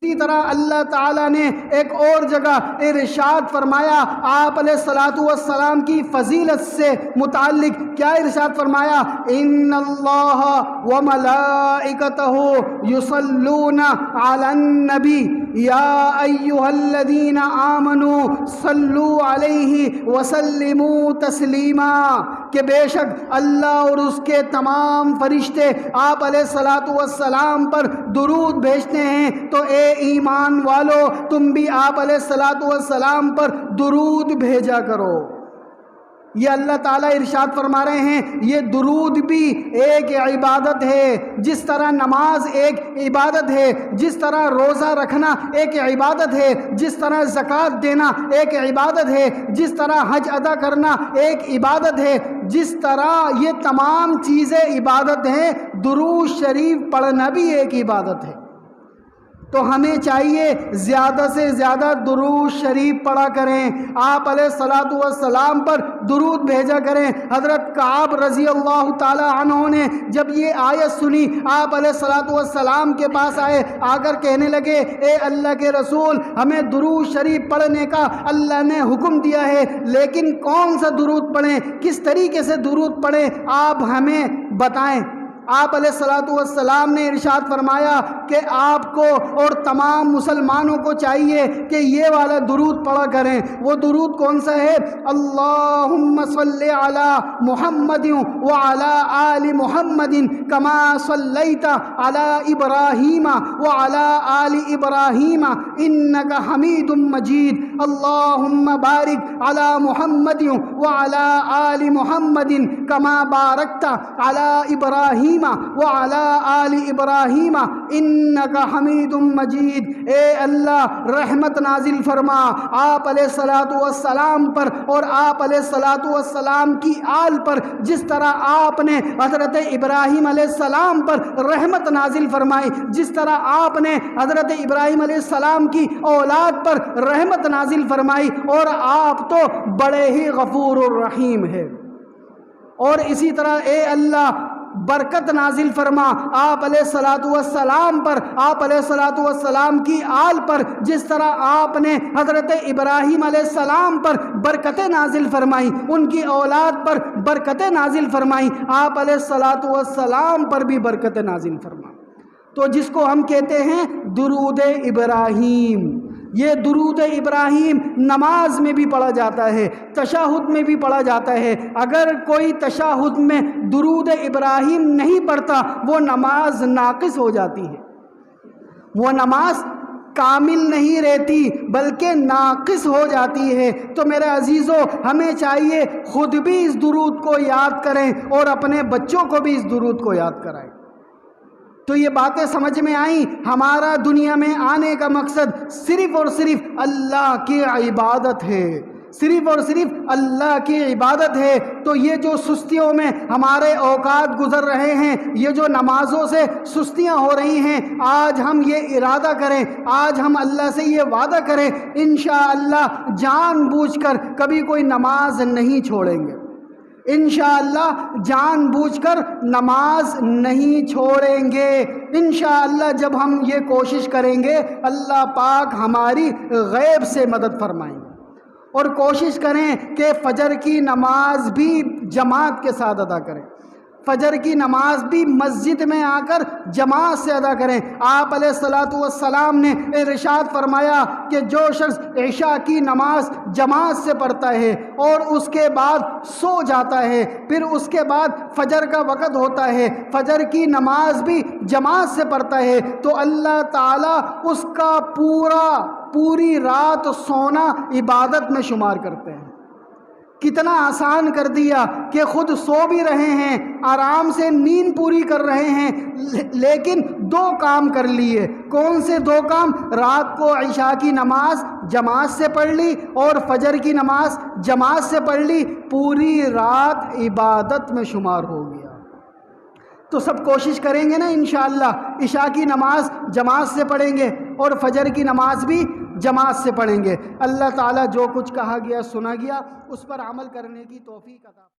اسی طرح اللہ تعالیٰ نے ایک اور جگہ ارشاد فرمایا آپ علیہ الصلوۃ والسلام کی فضیلت سے متعلق کیا ارشاد فرمایا؟ ان اللہ وملائکتہ یصلون علی النبی یا ایھا الذین آمنوا صلوا علیہ وسلموا تسلیما، کہ بے شک اللہ اور اس کے تمام فرشتے آپ علیہ الصلوۃ والسلام پر درود بھیجتے ہیں، تو اے ایمان والو تم بھی آپ علیہ الصلوۃ والسلام پر درود بھیجا کرو۔ یہ اللہ تعالیٰ ارشاد فرما رہے ہیں یہ درود بھی ایک عبادت ہے، جس طرح نماز ایک عبادت ہے، جس طرح روزہ رکھنا ایک عبادت ہے، جس طرح زکوٰۃ دینا ایک عبادت ہے، جس طرح حج ادا کرنا ایک عبادت ہے، جس طرح یہ تمام چیزیں عبادت ہیں، درود شریف پڑھنا بھی ایک عبادت ہے۔ تو ہمیں چاہیے زیادہ سے زیادہ درود شریف پڑھا کریں، آپ علیہ الصلوۃ والسلام پر درود بھیجا کریں۔ حضرت کعب رضی اللہ تعالی عنہ نے جب یہ آیت سنی آپ علیہ الصلوۃ والسلام کے پاس آئے، آ کر کہنے لگے اے اللہ کے رسول ہمیں درود شریف پڑھنے کا اللہ نے حکم دیا ہے، لیکن کون سا درود پڑھیں، کس طریقے سے درود پڑھیں، آپ ہمیں بتائیں۔ آپ علیہ الصلوۃ والسلام نے ارشاد فرمایا کہ آپ کو اور تمام مسلمانوں کو چاہیے کہ یہ والا درود پڑھا کریں۔ وہ درود کون سا ہے؟ اللہم صلی علی محمد وعلی آل محمد کما صلیت علی ابراہیم وعلی آل ابراہیم انک حمید مجید، اللہم بارک علی محمد وعلی آل محمد کما بارکت علی ابراہیم وعلی آل ابراہیم انک حمید مجید۔ اے اللہ رحمت نازل فرما آپ علیہ الصلوۃ والسلام پر اور آپ علیہ الصلوۃ والسلام کی آل پر، جس طرح آپ نے حضرت ابراہیم علیہ السلام پر رحمت نازل فرمائی، جس طرح آپ نے حضرت ابراہیم علیہ السلام کی اولاد پر رحمت نازل فرمائی، اور آپ تو بڑے ہی غفور الرحیم ہے۔ اور اسی طرح اے اللہ برکت نازل فرما آپ علیہ الصلوۃ والسلام پر، آپ علیہ الصلوۃ والسلام کی آل پر، جس طرح آپ نے حضرت ابراہیم علیہ السلام پر برکتیں نازل فرمائی، ان کی اولاد پر برکتیں نازل فرمائی، آپ علیہ الصلوۃ والسلام پر بھی برکتیں نازل فرما۔ تو جس کو ہم کہتے ہیں درود ابراہیم، یہ درود ابراہیم نماز میں بھی پڑھا جاتا ہے، تشہد میں بھی پڑھا جاتا ہے۔ اگر کوئی تشہد میں درود ابراہیم نہیں پڑھتا وہ نماز ناقص ہو جاتی ہے، وہ نماز کامل نہیں رہتی بلکہ ناقص ہو جاتی ہے۔ تو میرے عزیزو ہمیں چاہیے خود بھی اس درود کو یاد کریں اور اپنے بچوں کو بھی اس درود کو یاد کرائیں۔ تو یہ باتیں سمجھ میں آئیں، ہمارا دنیا میں آنے کا مقصد صرف اور صرف اللہ کی عبادت ہے، صرف اور صرف اللہ کی عبادت ہے۔ تو یہ جو سستیوں میں ہمارے اوقات گزر رہے ہیں، یہ جو نمازوں سے سستیاں ہو رہی ہیں، آج ہم یہ ارادہ کریں، آج ہم اللہ سے یہ وعدہ کریں انشاءاللہ جان بوجھ کر کبھی کوئی نماز نہیں چھوڑیں گے، انشاءاللہ جان بوجھ کر نماز نہیں چھوڑیں گے۔ انشاءاللہ جب ہم یہ کوشش کریں گے اللہ پاک ہماری غیب سے مدد فرمائیں گے۔ اور کوشش کریں کہ فجر کی نماز بھی جماعت کے ساتھ ادا کریں، فجر کی نماز بھی مسجد میں آ کر جماعت سے ادا کریں۔ آپ علیہ الصلوۃ والسلام نے ارشاد فرمایا کہ جو شخص عشاء کی نماز جماعت سے پڑھتا ہے اور اس کے بعد سو جاتا ہے، پھر اس کے بعد فجر کا وقت ہوتا ہے، فجر کی نماز بھی جماعت سے پڑھتا ہے، تو اللہ تعالیٰ اس کا پوری رات سونا عبادت میں شمار کرتے ہیں۔ کتنا آسان کر دیا کہ خود سو بھی رہے ہیں، آرام سے نیند پوری کر رہے ہیں، لیکن دو کام کر لیے۔ کون سے دو کام؟ رات کو عشاء کی نماز جماعت سے پڑھ لی اور فجر کی نماز جماعت سے پڑھ لی، پوری رات عبادت میں شمار ہو گیا۔ تو سب کوشش کریں گے نا انشاءاللہ، عشاء کی نماز جماعت سے پڑھیں گے اور فجر کی نماز بھی جماعت سے پڑھیں گے۔ اللہ تعالیٰ جو کچھ کہا گیا سنا گیا اس پر عمل کرنے کی توفیق عطا